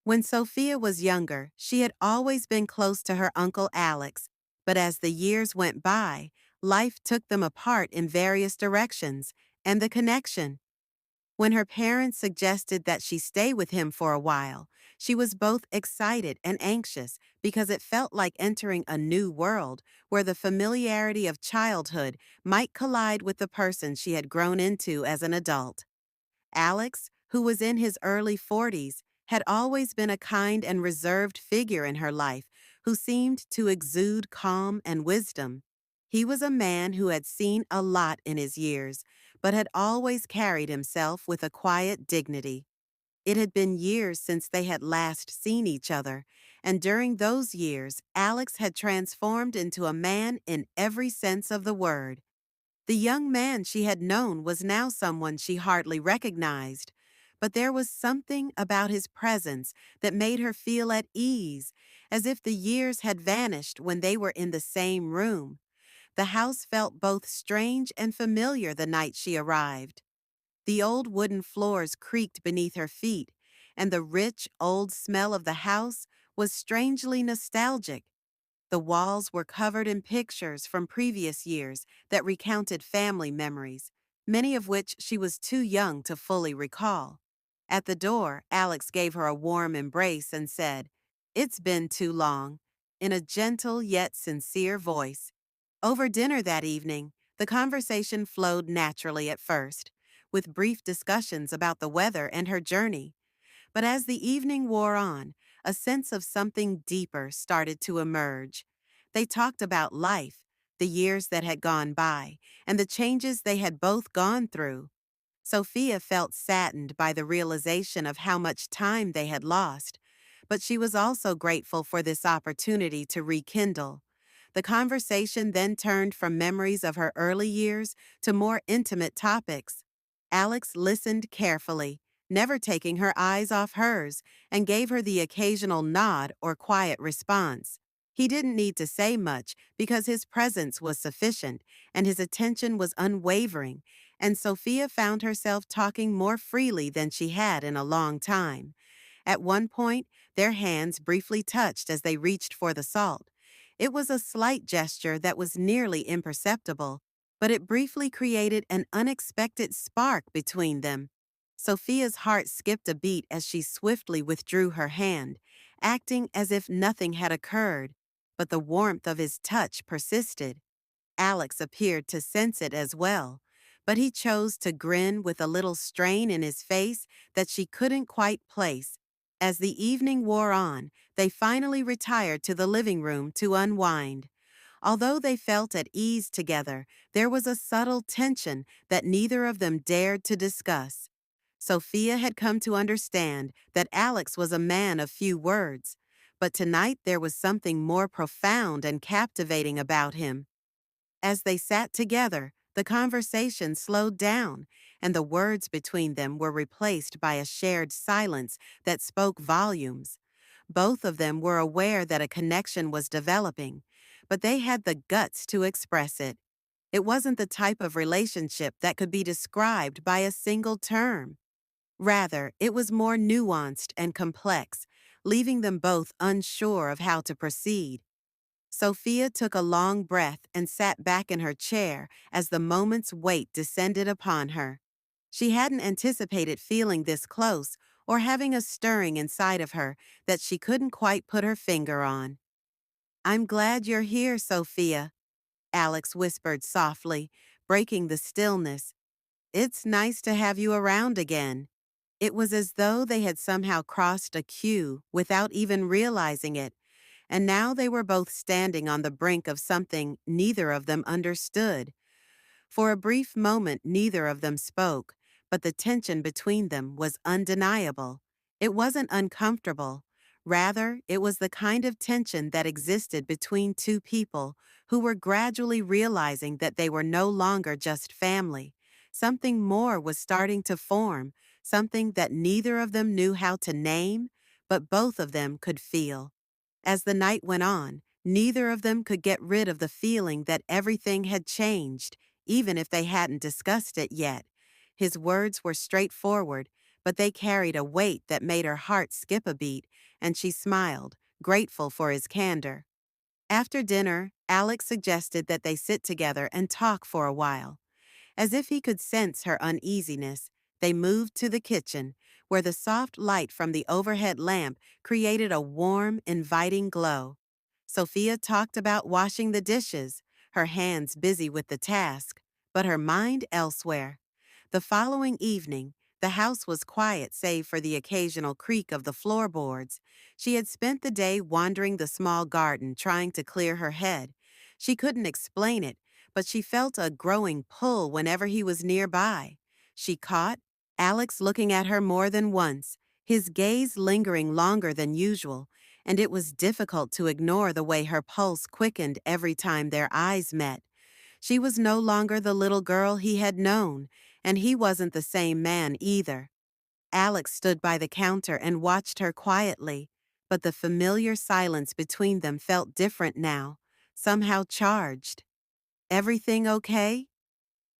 When Sophia was younger, she had always been close to her uncle Alex, but as the years went by, life took them apart in various directions, and the connection. When her parents suggested that she stay with him for a while, she was both excited and anxious because it felt like entering a new world where the familiarity of childhood might collide with the person she had grown into as an adult. Alex, who was in his early 40s, had always been a kind and reserved figure in her life who seemed to exude calm and wisdom. He was a man who had seen a lot in his years, but had always carried himself with a quiet dignity. It had been years since they had last seen each other, and during those years, Alex had transformed into a man in every sense of the word. The young man she had known was now someone she hardly recognized, but there was something about his presence that made her feel at ease, as if the years had vanished when they were in the same room. The house felt both strange and familiar the night she arrived. The old wooden floors creaked beneath her feet, and the rich, old smell of the house was strangely nostalgic. The walls were covered in pictures from previous years that recounted family memories, many of which she was too young to fully recall. At the door, Alex gave her a warm embrace and said, "It's been too long," in a gentle yet sincere voice. Over dinner that evening, the conversation flowed naturally at first, with brief discussions about the weather and her journey. But as the evening wore on, a sense of something deeper started to emerge. They talked about life, the years that had gone by, and the changes they had both gone through. Sophia felt saddened by the realization of how much time they had lost, but she was also grateful for this opportunity to rekindle. The conversation then turned from memories of her early years to more intimate topics. Alex listened carefully, never taking her eyes off hers, and gave her the occasional nod or quiet response. He didn't need to say much because his presence was sufficient and his attention was unwavering, and Sophia found herself talking more freely than she had in a long time. At one point, their hands briefly touched as they reached for the salt. It was a slight gesture that was nearly imperceptible, but it briefly created an unexpected spark between them. Sophia's heart skipped a beat as she swiftly withdrew her hand, acting as if nothing had occurred, but the warmth of his touch persisted. Alex appeared to sense it as well, but he chose to grin with a little strain in his face that she couldn't quite place. As the evening wore on, they finally retired to the living room to unwind. Although they felt at ease together, there was a subtle tension that neither of them dared to discuss. Sophia had come to understand that Alex was a man of few words, but tonight there was something more profound and captivating about him. As they sat together, the conversation slowed down, and the words between them were replaced by a shared silence that spoke volumes. Both of them were aware that a connection was developing, but they had the guts to express it. It wasn't the type of relationship that could be described by a single term. Rather, it was more nuanced and complex, leaving them both unsure of how to proceed. Sophia took a long breath and sat back in her chair as the moment's weight descended upon her. She hadn't anticipated feeling this close or having a stirring inside of her that she couldn't quite put her finger on. "I'm glad you're here, Sophia," Alex whispered softly, breaking the stillness. "It's nice to have you around again." It was as though they had somehow crossed a cue without even realizing it, and now they were both standing on the brink of something neither of them understood. For a brief moment, neither of them spoke, but the tension between them was undeniable. It wasn't uncomfortable. Rather, it was the kind of tension that existed between two people who were gradually realizing that they were no longer just family. Something more was starting to form, something that neither of them knew how to name, but both of them could feel. As the night went on, neither of them could get rid of the feeling that everything had changed, even if they hadn't discussed it yet. His words were straightforward, but they carried a weight that made her heart skip a beat, and she smiled, grateful for his candor. After dinner, Alex suggested that they sit together and talk for a while. As if he could sense her uneasiness, they moved to the kitchen, where the soft light from the overhead lamp created a warm, inviting glow. Sophia talked about washing the dishes, her hands busy with the task, but her mind elsewhere. The following evening, the house was quiet save for the occasional creak of the floorboards. She had spent the day wandering the small garden trying to clear her head. She couldn't explain it, but she felt a growing pull whenever he was nearby. She caught Alex looking at her more than once, his gaze lingering longer than usual, and it was difficult to ignore the way her pulse quickened every time their eyes met. She was no longer the little girl he had known, and he wasn't the same man either. Alex stood by the counter and watched her quietly, but the familiar silence between them felt different now, somehow charged. "Everything okay?"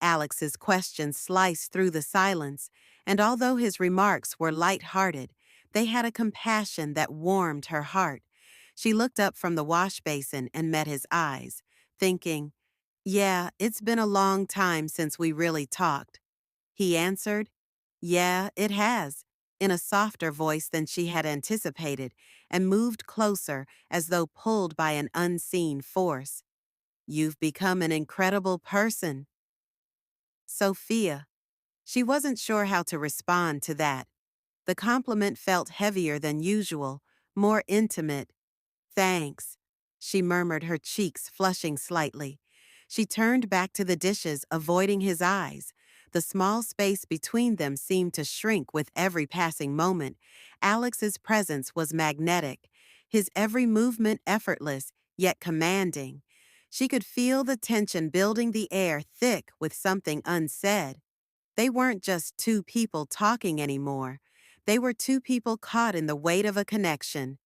Alex's question sliced through the silence, and although his remarks were light-hearted, they had a compassion that warmed her heart. She looked up from the wash basin and met his eyes, thinking, "Yeah, it's been a long time since we really talked." He answered, "Yeah, it has," in a softer voice than she had anticipated, and moved closer as though pulled by an unseen force. "You've become an incredible person." Sophia. She wasn't sure how to respond to that. The compliment felt heavier than usual, more intimate. "Thanks," she murmured, her cheeks flushing slightly. She turned back to the dishes, avoiding his eyes. The small space between them seemed to shrink with every passing moment. Alex's presence was magnetic, his every movement effortless, yet commanding. She could feel the tension building the air thick with something unsaid. They weren't just two people talking anymore. They were two people caught in the weight of a connection.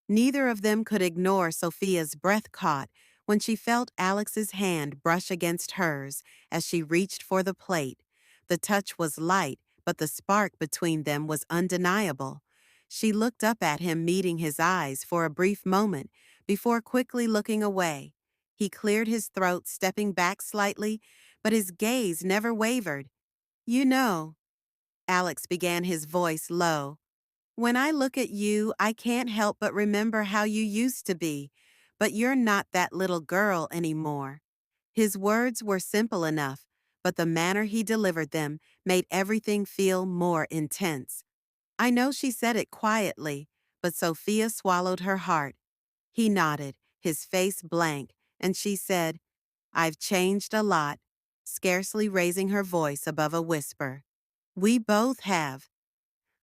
Neither of them could ignore Sophia's breath caught when she felt Alex's hand brush against hers as she reached for the plate. The touch was light, but the spark between them was undeniable. She looked up at him, meeting his eyes for a brief moment before quickly looking away. He cleared his throat, stepping back slightly, but his gaze never wavered. "You know," Alex began, his voice low, "when I look at you, I can't help but remember how you used to be, but you're not that little girl anymore." His words were simple enough, but the manner he delivered them made everything feel more intense. I know she said it quietly, but Sophia swallowed her heart. He nodded, his face blank, and she said, "I've changed a lot," scarcely raising her voice above a whisper. "We both have."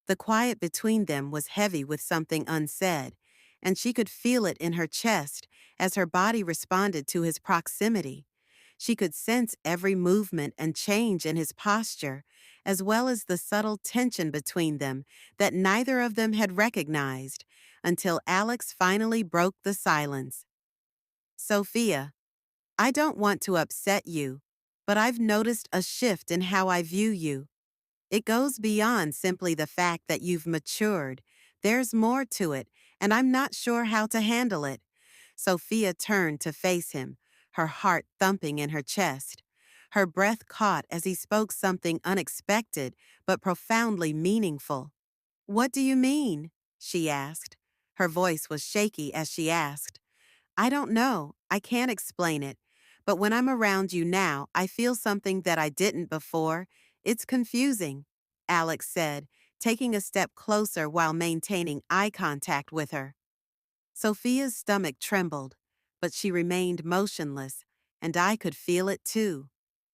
The quiet between them was heavy with something unsaid, and she could feel it in her chest as her body responded to his proximity. She could sense every movement and change in his posture, as well as the subtle tension between them that neither of them had recognized, until Alex finally broke the silence. "Sophia, I don't want to upset you, but I've noticed a shift in how I view you. It goes beyond simply the fact that you've matured. There's more to it, and I'm not sure how to handle it." Sophia turned to face him, her heart thumping in her chest. Her breath caught as he spoke something unexpected but profoundly meaningful. "What do you mean?" she asked. Her voice was shaky as she asked. "I don't know. I can't explain it. But when I'm around you now, I feel something that I didn't before. It's confusing," Alex said, taking a step closer while maintaining eye contact with her. Sophia's stomach trembled, but she remained motionless, and I could feel it too.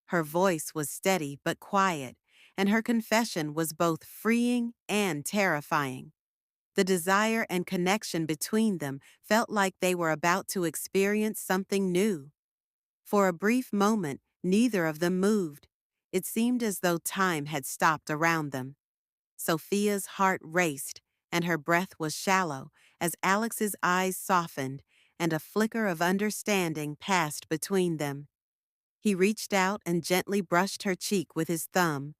Her voice was steady but quiet, and her confession was both freeing and terrifying. The desire and connection between them felt like they were about to experience something new. For a brief moment, neither of them moved. It seemed as though time had stopped around them. Sophia's heart raced, and her breath was shallow as Alex's eyes softened and a flicker of understanding passed between them. He reached out and gently brushed her cheek with his thumb,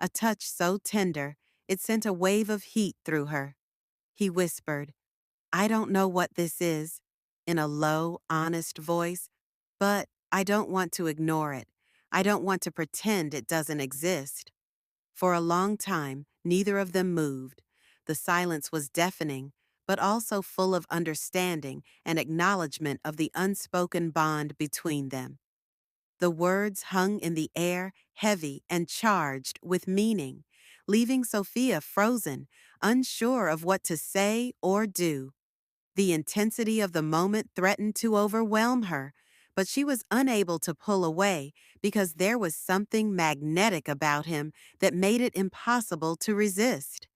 a touch so tender It sent a wave of heat through her. He whispered, "I don't know what this is," in a low, honest voice, "but I don't want to ignore it. I don't want to pretend it doesn't exist." For a long time, neither of them moved. The silence was deafening, but also full of understanding and acknowledgement of the unspoken bond between them. The words hung in the air, heavy and charged with meaning, leaving Sophia frozen, unsure of what to say or do. The intensity of the moment threatened to overwhelm her, but she was unable to pull away because there was something magnetic about him that made it impossible to resist.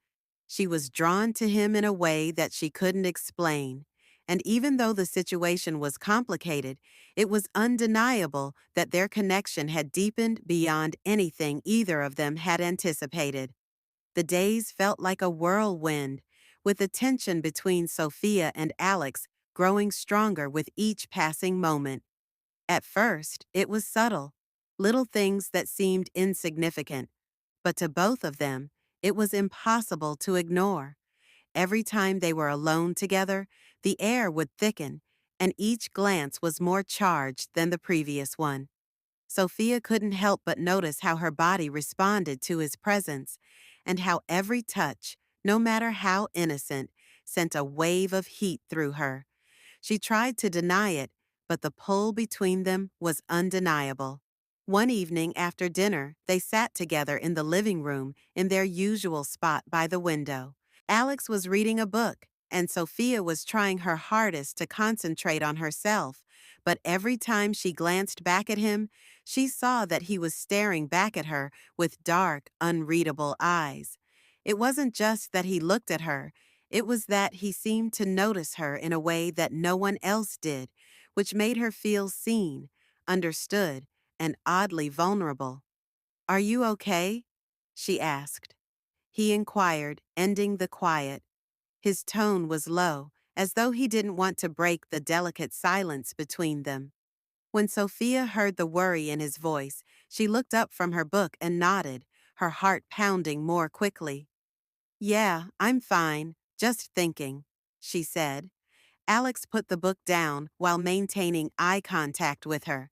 She was drawn to him in a way that she couldn't explain. And even though the situation was complicated, it was undeniable that their connection had deepened beyond anything either of them had anticipated. The days felt like a whirlwind, with the tension between Sophia and Alex growing stronger with each passing moment. At first, it was subtle, little things that seemed insignificant, but to both of them, it was impossible to ignore. Every time they were alone together, the air would thicken, and each glance was more charged than the previous one. Sophia couldn't help but notice how her body responded to his presence, and how every touch, no matter how innocent, sent a wave of heat through her. She tried to deny it, but the pull between them was undeniable. One evening after dinner, they sat together in the living room in their usual spot by the window. Alex was reading a book, and Sophia was trying her hardest to concentrate on herself, but every time she glanced back at him, she saw that he was staring back at her with dark, unreadable eyes. It wasn't just that he looked at her, it was that he seemed to notice her in a way that no one else did, which made her feel seen, understood, and oddly vulnerable. "Are you okay?" she asked. He inquired, ending the quiet. His tone was low, as though he didn't want to break the delicate silence between them. When Sophia heard the worry in his voice, she looked up from her book and nodded, her heart pounding more quickly. "Yeah, I'm fine, just thinking," she said. Alex put the book down while maintaining eye contact with her.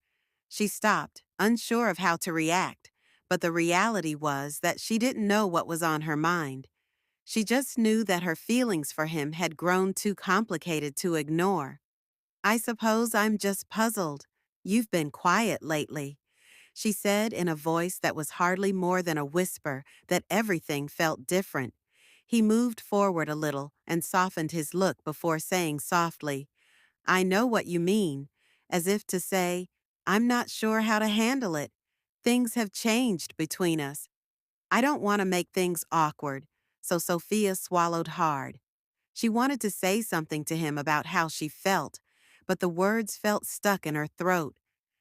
She stopped, unsure of how to react, but the reality was that she didn't know what was on her mind. She just knew that her feelings for him had grown too complicated to ignore. "I suppose I'm just puzzled. You've been quiet lately," she said in a voice that was hardly more than a whisper that everything felt different. He moved forward a little and softened his look before saying softly, "I know what you mean," as if to say, "I'm not sure how to handle it. Things have changed between us. I don't want to make things awkward," so Sophia swallowed hard. She wanted to say something to him about how she felt, but the words felt stuck in her throat.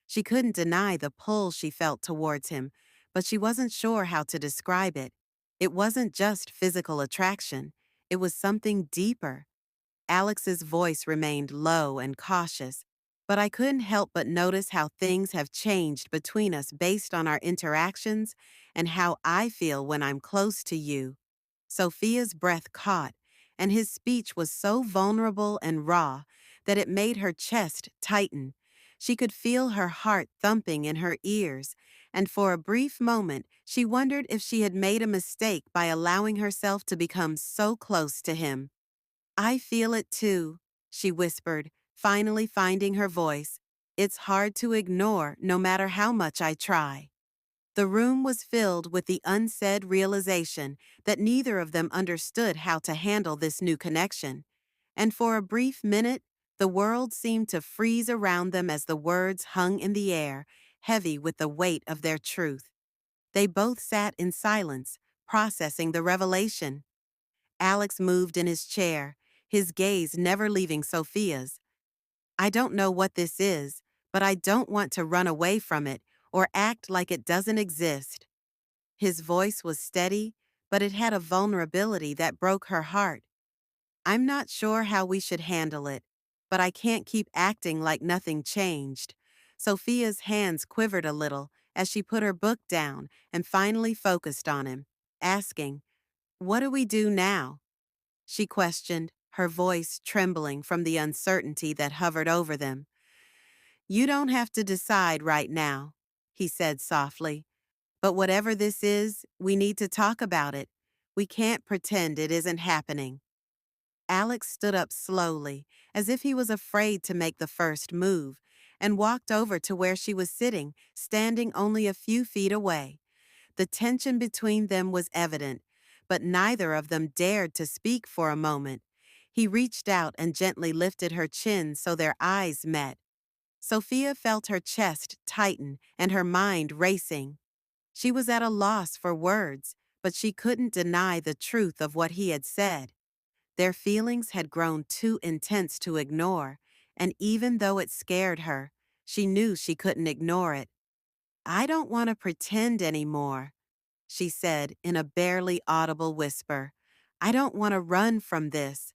She couldn't deny the pull she felt towards him, but she wasn't sure how to describe it. It wasn't just physical attraction. It was something deeper. Alex's voice remained low and cautious, but I couldn't help but notice how things have changed between us based on our interactions and how I feel when I'm close to you. Sophia's breath caught, and his speech was so vulnerable and raw that it made her chest tighten. She could feel her heart thumping in her ears, and for a brief moment she wondered if she had made a mistake by allowing herself to become so close to him. "I feel it too," she whispered, finally finding her voice. "It's hard to ignore no matter how much I try." The room was filled with the unsaid realization that neither of them understood how to handle this new connection. And for a brief minute, the world seemed to freeze around them as the words hung in the air, heavy with the weight of their truth. They both sat in silence, processing the revelation. Alex moved in his chair, his gaze never leaving Sophia's. "I don't know what this is, but I don't want to run away from it or act like it doesn't exist." His voice was steady, but it had a vulnerability that broke her heart. "I'm not sure how we should handle it, but I can't keep acting like nothing changed." Sophia's hands quivered a little as she put her book down and finally focused on him, asking, What do we do now? She questioned, her voice trembling from the uncertainty that hovered over them. You don't have to decide right now, he said softly. But whatever this is, we need to talk about it. We can't pretend it isn't happening. Alex stood up slowly, as if he was afraid to make the first move, and walked over to where she was sitting, standing only a few feet away. The tension between them was evident, but neither of them dared to speak for a moment. He reached out and gently lifted her chin so their eyes met. Sophia felt her chest tighten and her mind racing. She was at a loss for words, but she couldn't deny the truth of what he had said. Their feelings had grown too intense to ignore, and even though it scared her, she knew she couldn't ignore it. I don't want to pretend anymore, she said in a barely audible whisper. I don't want to run from this.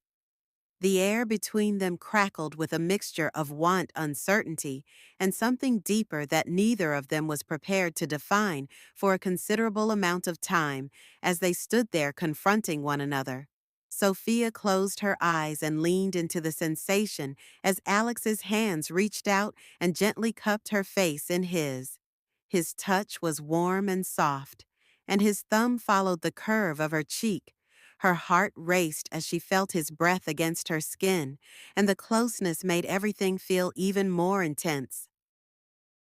The air between them crackled with a mixture of want uncertainty and something deeper that neither of them was prepared to define for a considerable amount of time as they stood there confronting one another. Sophia closed her eyes and leaned into the sensation as Alex's hands reached out and gently cupped her face in his. His touch was warm and soft, and his thumb followed the curve of her cheek. Her heart raced as she felt his breath against her skin, and the closeness made everything feel even more intense.